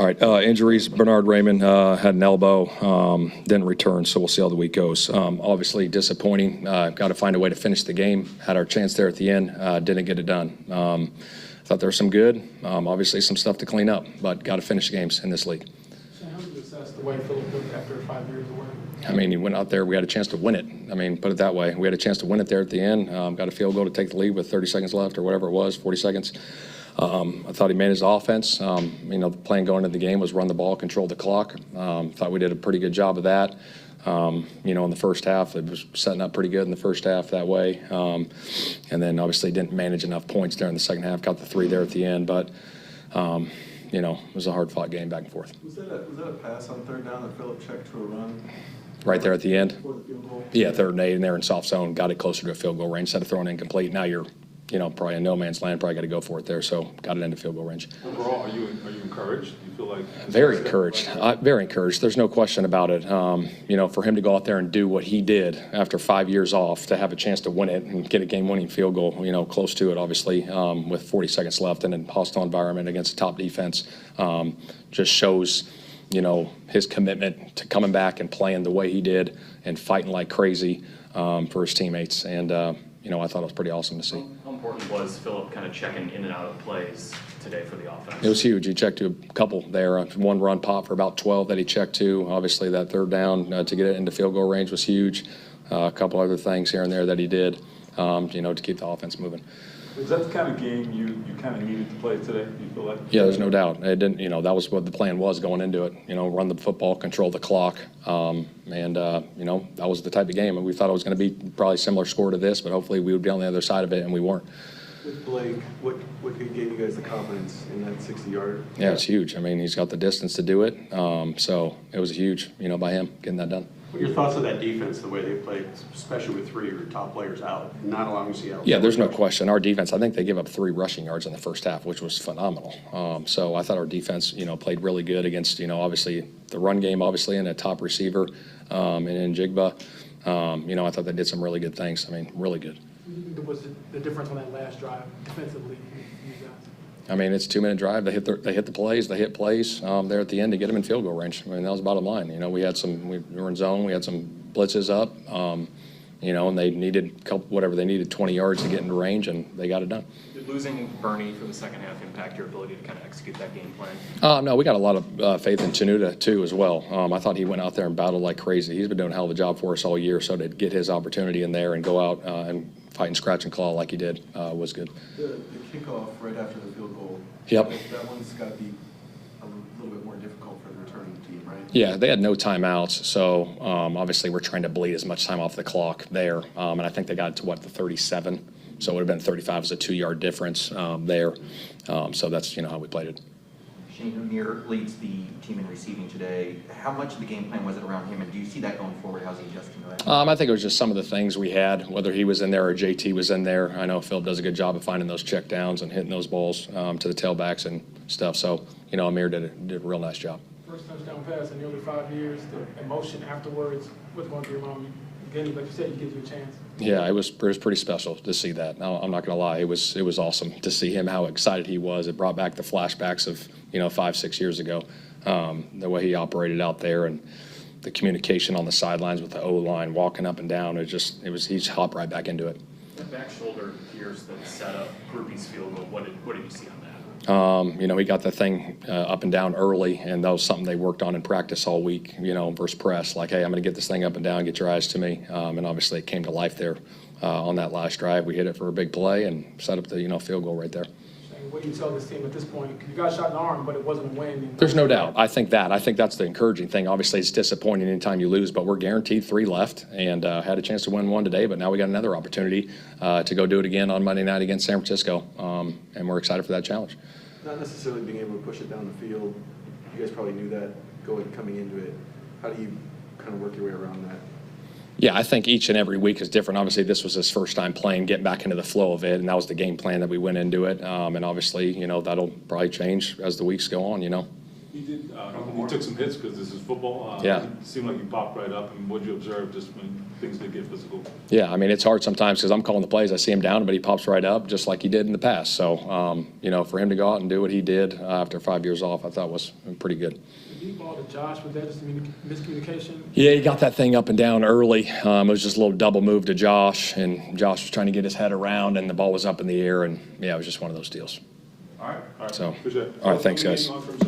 All right, injuries. Bernard Raymond had an elbow, didn't return, so we'll see how the week goes. Obviously disappointing. Got to find a way to finish the game. Had our chance there at the end, didn't get it done. Thought there was some good, obviously some stuff to clean up, but got to finish games in this league. So how would you assess the way Philip looked after 5 years away? I mean, he went out there, we had a chance to win it. I mean, put it that way. We had a chance to win it there at the end. Got a field goal to take the lead with 30 seconds left or whatever it was, 40 seconds. I thought he managed the offense. The plan going into the game was run the ball, control the clock. Thought we did a pretty good job of that. In the first half, it was setting up pretty good in the first half that way. And then obviously didn't manage enough points during the second half, got the 3 there at the end. But, it was a hard-fought game back and forth. Was that a pass on third down that Philip checked to a run? Right there at the end? Before the field goal? Yeah, 3rd and 8, and they're in soft zone, got it closer to a field goal range. Instead of throwing it incomplete, now you're probably in no man's land, probably got to go for it there, so got it into field goal range. Overall, are you encouraged? Do you feel like very encouraged? Very encouraged. There's no question about it. For him to go out there and do what he did after 5 years off, to have a chance to win it and get a game-winning field goal, close to it, obviously, with 40 seconds left in a hostile environment against a top defense, just shows, his commitment to coming back and playing the way he did and fighting like crazy for his teammates. And, I thought it was pretty awesome to see. How important was Philip kind of checking in and out of plays today for the offense? It was huge. He checked to a couple there. One run pop for about 12 that he checked to. Obviously, that 3rd down to get it into field goal range was huge. A couple other things here and there that he did, to keep the offense moving. Was that the kind of game you kind of needed to play today? You feel like? Yeah, there's no doubt. It didn't. That was what the plan was going into it. Run the football, control the clock, that was the type of game. And we thought it was going to be probably a similar score to this, but hopefully we would be on the other side of it, and we weren't. With Blake, what gave you guys the confidence in that 60-yard? Yeah, it's huge. I mean, he's got the distance to do it. So it was huge, by him getting that done. What are your thoughts on that defense, the way they played, especially with 3 of your top players out, not allowing Seattle? Yeah, there's no question. Our defense, I think they gave up 3 rushing yards in the first half, which was phenomenal. So I thought our defense, played really good against, obviously the run game, obviously, and a top receiver, and in Jigba. I thought they did some really good things. I mean, really good. What was the difference on that last drive defensively, you guys? I mean, it's a 2-minute drive. They hit the plays. They hit plays there at the end to get them in field goal range. I mean, that was bottom line. We were in zone. We had some blitzes up, and they needed they needed 20 yards to get into range, and they got it done. Did losing Bernie for the second half impact your ability to kind of execute that game plan? No, we got a lot of faith in Tenuta, too, as well. I thought he went out there and battled like crazy. He's been doing a hell of a job for us all year, so to get his opportunity in there and go out and fight and scratch and claw like he did was good. The kickoff right after the field goal. Yep. That one's got to be a little bit more difficult for the returning team, right? Yeah, they had no timeouts, so obviously we're trying to bleed as much time off the clock there. And I think they got to, the 37? So it would have been 35 as a 2-yard difference there. So that's, how we played it. Shane O'Neal leads the team in receiving today. How much of the game plan was it around him, and do you see that going forward? How's he adjusting to that? I think it was just some of the things we had, whether he was in there or JT was in there. I know Phil does a good job of finding those check downs and hitting those balls to the tailbacks and stuff. So, Amir did a real nice job. First touchdown pass in nearly 5 years, the emotion afterwards, what's going through your mind? Again, like you said, he gives you a chance. Yeah, it was pretty special to see that. I'm not going to lie, it was awesome to see him, how excited he was. It brought back the flashbacks of 5-6 years ago, the way he operated out there and the communication on the sidelines with the O-line, walking up and down. He's hopped right back into it. The back shoulder appears that set up Groupie's field goal. What did you see on that? He got the thing up and down early, and that was something they worked on in practice all week, versus press. Like, hey, I'm going to get this thing up and down, get your eyes to me. And obviously it came to life there on that last drive. We hit it for a big play and set up the, field goal right there. What do you tell this team at this point? You got shot in the arm, but it wasn't a win. There's no doubt. I think that's the encouraging thing. Obviously, it's disappointing anytime you lose, but we're guaranteed 3 left and had a chance to win 1 today, but now we got another opportunity to go do it again on Monday night against San Francisco, and we're excited for that challenge. Not necessarily being able to push it down the field. You guys probably knew that coming into it. How do you kind of work your way around that? Yeah, I think each and every week is different. Obviously, this was his first time playing, getting back into the flow of it, and that was the game plan that we went into it. And obviously, that'll probably change as the weeks go on, You did, you took some hits because this is football. Yeah. It seemed like you popped right up, and what'd you observe just when things did get physical? Yeah, I mean, it's hard sometimes because I'm calling the plays. I see him down, but he pops right up just like he did in the past. So, for him to go out and do what he did after 5 years off, I thought was pretty good. The deep ball to Josh, was that just miscommunication? Yeah, he got that thing up and down early. It was just a little double move to Josh, and Josh was trying to get his head around, and the ball was up in the air, and, yeah, it was just one of those deals. All right. So, Appreciate it. all right, thanks, guys. From